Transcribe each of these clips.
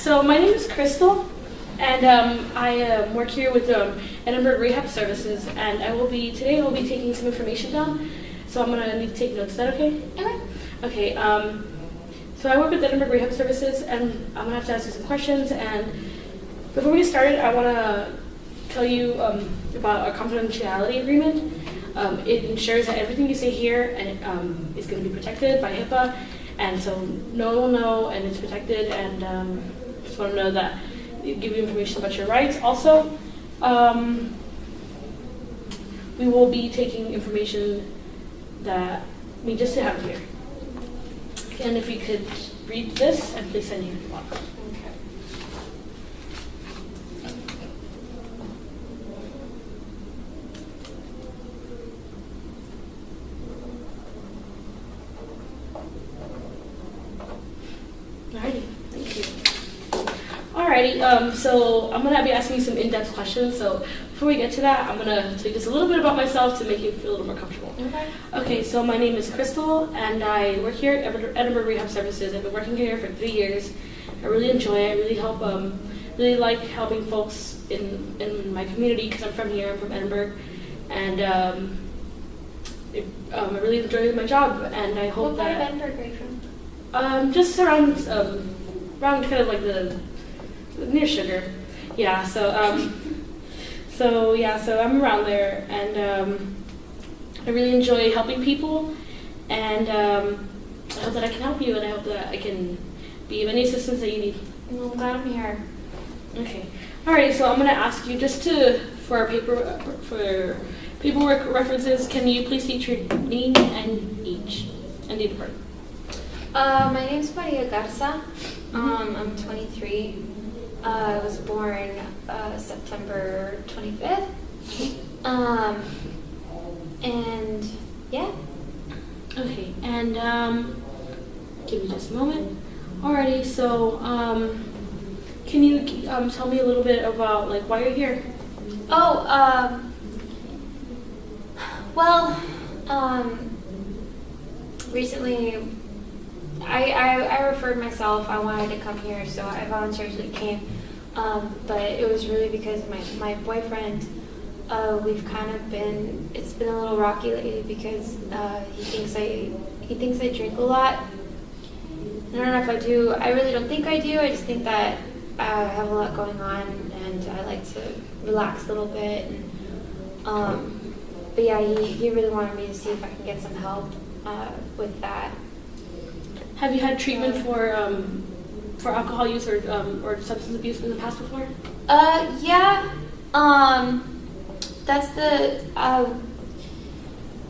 so my name is Crystal, and I work here with Edinburgh Rehab Services, and today I will be taking some information down, so I'm going to need to take notes. Is that okay? Okay. Okay, so I work with Edinburgh Rehab Services, and I'm going to have to ask you some questions, and before we get started, I want to tell you about our confidentiality agreement. It ensures that everything you say here is going to be protected by HIPAA, and so no one will know, and it's protected, and just want to know that we give you information about your rights. Also, we will be taking information that we just have here. And if you could read this, and please send you the box. Alrighty, thank you. Alrighty, so I'm going to be asking you some in-depth questions. So before we get to that, I'm going to tell you just a little bit about myself to make you feel a little more comfortable. Okay, so my name is Crystal, and I work here at Edinburgh Rehab Services. I've been working here for 3 years. I really enjoy it. I really like helping folks in my community because I'm from here. I'm from Edinburgh, and I really enjoy my job. And I hope What part that of Edinburgh are you from? just around kind of like near Sugar. Yeah. So so I'm around there, and I really enjoy helping people, and I hope that I can help you, and I hope that I can be of any assistance that you need. Well, I'm glad I'm here. Okay. Alright. So I'm going to ask you for paperwork references. Can you please state your name and age and date of birth? My name's Maria Garza. I'm 23. I was born September 25th. And yeah. Okay, and give me just a moment. Alrighty, so can you tell me a little bit about why you're here? Recently I referred myself. I wanted to come here, so I voluntarily came. But it was really because my boyfriend, it's been a little rocky lately because he thinks I drink a lot. I don't know if I do. I really don't think I do. I just think that I have a lot going on, and I like to relax a little bit. And, but yeah, he really wanted me to see if I can get some help with that. Have you had treatment for alcohol use or substance abuse in the past before? Yeah. That's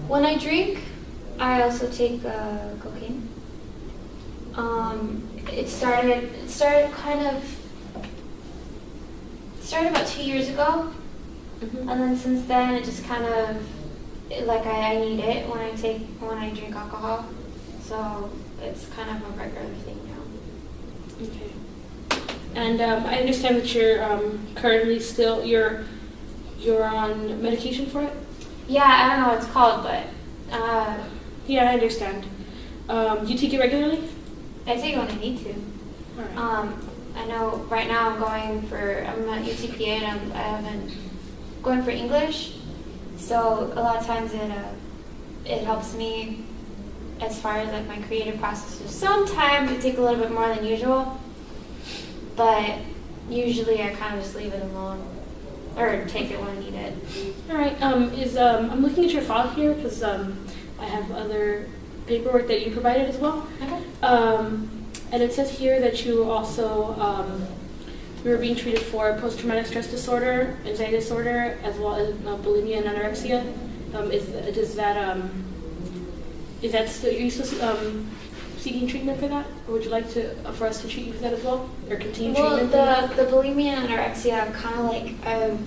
when I drink, I also take cocaine. It started about 2 years ago, and then since then it just kind of I need it when I drink alcohol, so it's kind of a regular thing now. Okay. And I understand that you're currently you're on medication for it? Yeah, I don't know what it's called, but yeah, I understand. Do you take it regularly? I take it when I need to. All right. I know right now I'm at UTPA, and I'm going for English, so a lot of times it helps me as far as my creative process. So sometimes it takes a little bit more than usual, but usually I kind of just leave it alone or take it when I need it. All right. I'm looking at your file here because I have other paperwork that you provided as well. Okay. And it says here that you also you were being treated for post-traumatic stress disorder, anxiety disorder, as well as bulimia and anorexia. Are you still seeking treatment for that, or would you like for us to treat you for that as well, or continue treatment? Well, the bulimia and anorexia, I'm kind of I've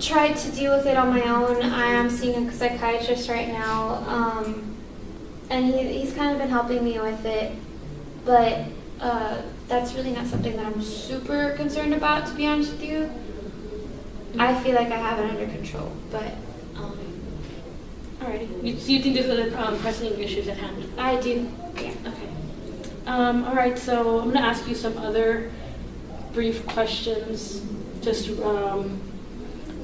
tried to deal with it on my own. I am seeing a psychiatrist right now, and he's kind of been helping me with it, but that's really not something that I'm super concerned about, to be honest with you. I feel like I have it under control, but alrighty. So you think there's other pressing issues at hand? I do, yeah. Okay. All right, so I'm going to ask you some other brief questions, just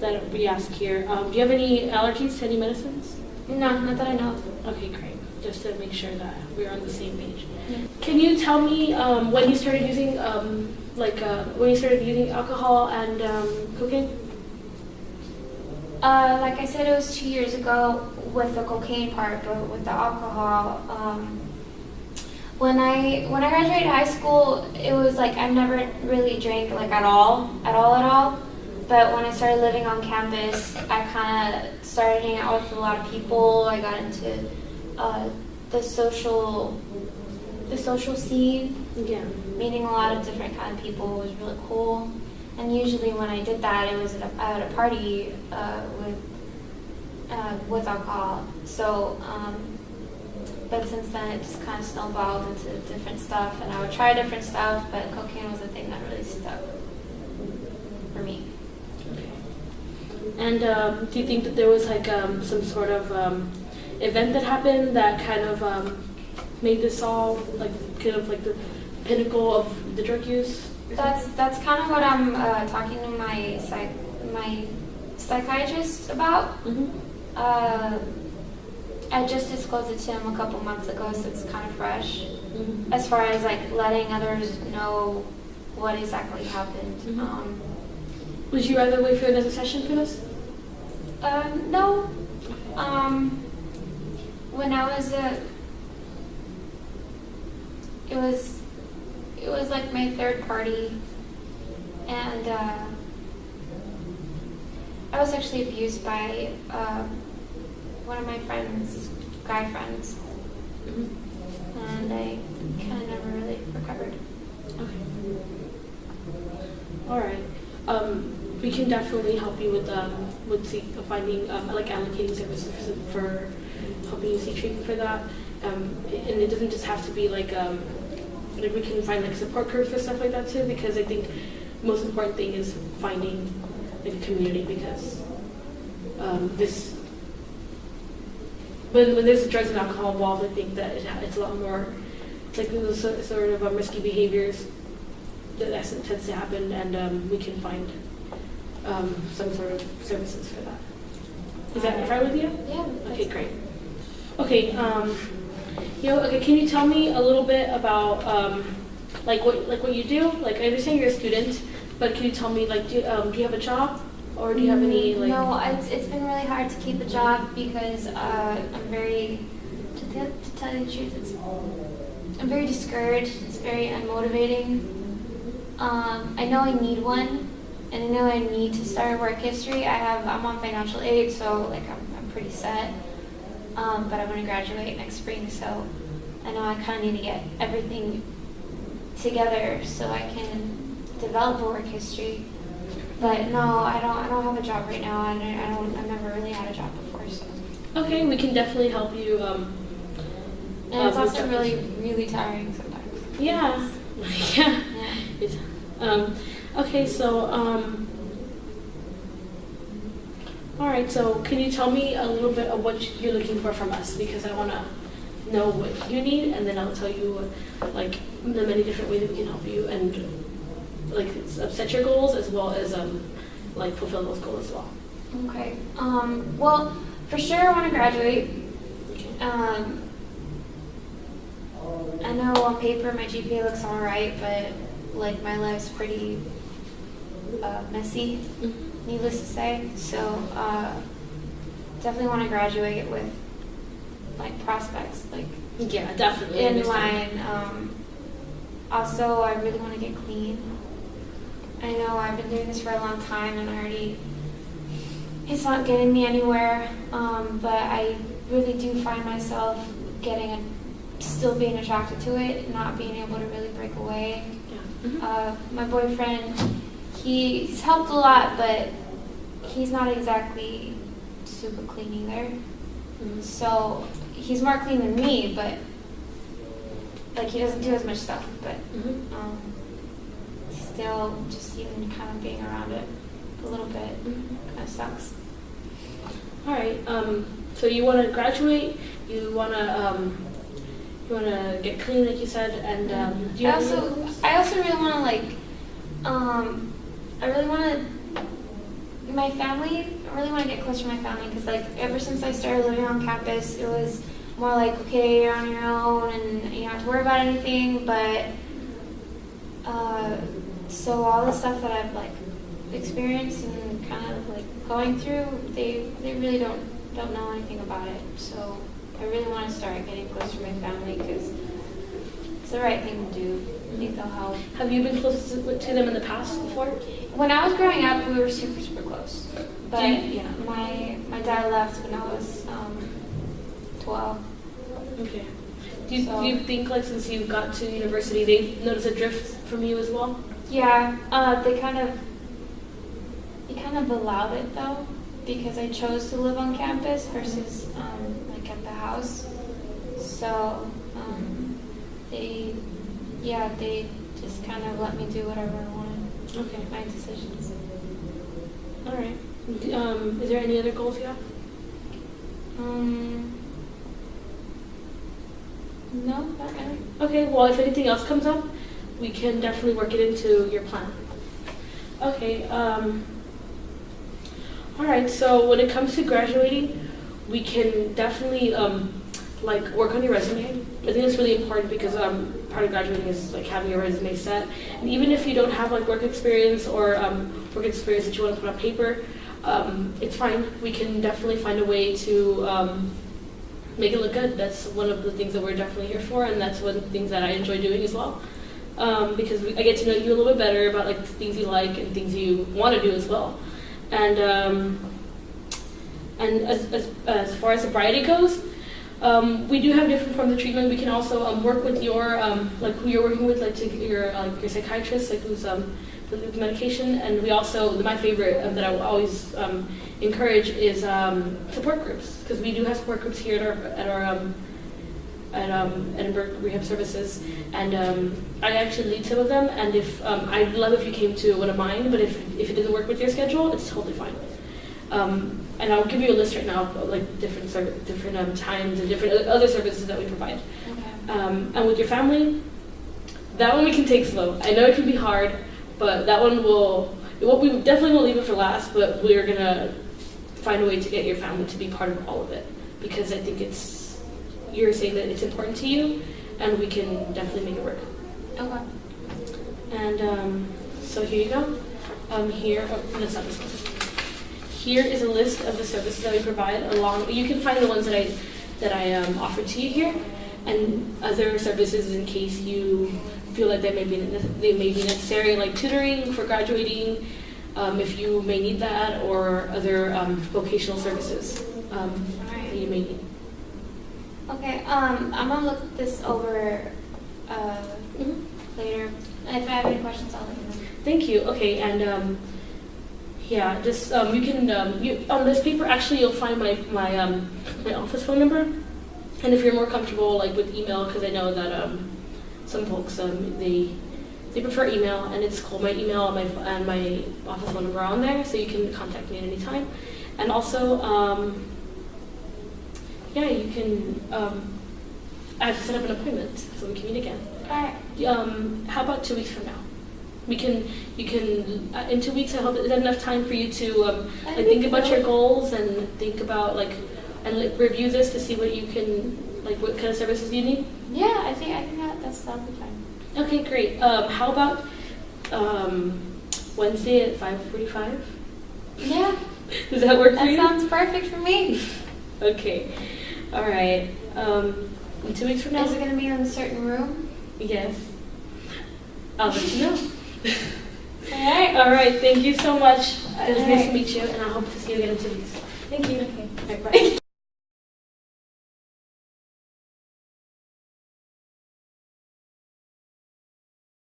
that we ask here. Do you have any allergies to any medicines? No, not that I know of. Okay, great. Just to make sure that we're on the same page. Yeah. Can you tell me when you started using, when you started using alcohol and cocaine? Like I said, it was 2 years ago with the cocaine part, but with the alcohol, when I graduated high school, it was like I never really drank like at all. But when I started living on campus, I kind of started hanging out with a lot of people. I got into the social scene, meeting a lot of different kind of people. It was really cool. And usually when I did that, it was at a party with alcohol. So, but since then it just kind of snowballed into different stuff, and I would try different stuff, but cocaine was the thing that really stuck for me. Okay. And do you think that there was like some sort of event that happened that kind of made this all like kind of like the pinnacle of the drug use? That's kind of what I'm talking to my psychiatrist about. I just disclosed it to him a couple months ago, so it's kind of fresh. As far as like letting others know what exactly happened. Would you rather wait for another session for this? No. When I was it was like my third party, and I was actually abused by one of my friends, guy friends, and I kind of never really recovered. Okay. All right. We can definitely help you with finding like allocating services for helping you seek treatment for that. And it doesn't just have to be like we can find like support groups for stuff like that too, because I think the most important thing is finding like a community, because when there's drugs and alcohol involved, I think that it's a lot more, it's like those sort of risky behaviors that tends to happen, and we can find some sort of services for that. Is that right with you? Yeah. Okay, great. Okay, okay. Can you tell me a little bit about what you do? Like, I understand you're a student, but can you tell me do you have a job, or do you have any like? No, it's been really hard to keep a job because I'm very, to tell you the truth, I'm very discouraged. It's very unmotivating. I know I need one, and I know I need to start work history. I'm on financial aid, so like I'm pretty set. But I'm going to graduate next spring, so I know I kind of need to get everything together so I can develop a work history. But no, I don't have a job right now, and I've never really had a job before. So. Okay, we can definitely help you. And it's also really tiring sometimes. Yeah. Yeah. Okay, so all right, so can you tell me a little bit of what you're looking for from us? Because I want to know what you need, and then I'll tell you like the many different ways that we can help you and like set your goals as well as like fulfill those goals as well. Okay. Well, for sure I want to graduate. I know on paper my GPA looks all right, but like my life's pretty messy, needless to say. So definitely want to graduate with like prospects, like definitely in line. Also, I really want to get clean. I know I've been doing this for a long time, and it's not getting me anywhere. But I really do find myself still being attracted to it, not being able to really break away. My boyfriend, he's helped a lot, but he's not exactly super clean either. So he's more clean than me, but like he doesn't do as much stuff. But still, just even kind of being around it a little bit kind of sucks. All right. So you want to graduate? You want to You want to get clean, like you said, and do you I have any also goals? I also really want to I really want to my family. I really want to get closer to my family because like ever since I started living on campus, it was more like, okay, you're on your own and you don't have to worry about anything. But so all the stuff that I've like experienced and kind of like going through, they really don't know anything about it. So I really want to start getting closer to my family because it's the right thing to do. I think they'll help. Have you been close to them in the past before? When I was growing up, we were super, super close. But yeah. my dad left when I was 12. Okay. Do you think, like, since you got to university, they've noticed a drift from you as well? Yeah, they kind of allowed it though, because I chose to live on campus versus like at the house. So they just kind of let me do whatever I wanted. Okay. My decisions. All right. Is there any other goals you have? No, not really. Okay, well, if anything else comes up, we can definitely work it into your plan. Okay, all right, so when it comes to graduating, we can definitely, like, work on your resume. I think it's really important because part of graduating is, like, having your resume set. And even if you don't have, like, work experience or work experience that you want to put on paper, it's fine. We can definitely find a way to make it look good. That's one of the things that we're definitely here for, and that's one of the things that I enjoy doing as well. Because I get to know you a little bit better about like the things you like and things you want to do as well. And as far as sobriety goes, we do have different forms of treatment. We can also work with your like who you're working with, like your psychiatrist, like who's with medication. And we also, my favorite that I will always encourage is support groups, because we do have support groups here at our Edinburgh Rehab Services, and I actually lead some of them. And if I'd love if you came to one of mine, but if it doesn't work with your schedule, it's totally fine. And I'll give you a list right now of like different times and different other services that we provide. Okay. And with your family, that one we can take slow. I know it can be hard, but that one we definitely won't leave it for last, but we're gonna find a way to get your family to be part of all of it, because I think you're saying that it's important to you, and we can definitely make it work. Okay. And so here you go. That's not this one. Here is a list of the services that we provide. You can find the ones that I offered to you here, and other services in case you feel like they may be necessary, like tutoring for graduating, if you may need that, or other vocational services that you may need. Okay, I'm gonna look this over later. And if I have any questions, I'll let you know. Thank you. Okay, and yeah, just you can on this paper actually you'll find my office phone number, and if you're more comfortable like with email, because I know that some folks they prefer email, and it's cool. My email and my office phone number are on there, so you can contact me at any time. And also, yeah, you can. I have to set up an appointment so we can meet again. All right. How about 2 weeks from now? You can in 2 weeks. I hope is that enough time for you to like think about your goals and think about and review this to see what you can what kind of services you need. Yeah, I think that'll be fine. Okay, great. How about Wednesday at 5:45? Yeah. Does that work for you? That sounds perfect for me. Okay. All right. In 2 weeks from now? Is it going to be in a certain room? Yes. I'll let you know. All right. All right. Thank you so much. It was nice to meet you, and I hope to see you again in 2 weeks. Thank you. Okay. All right, bye.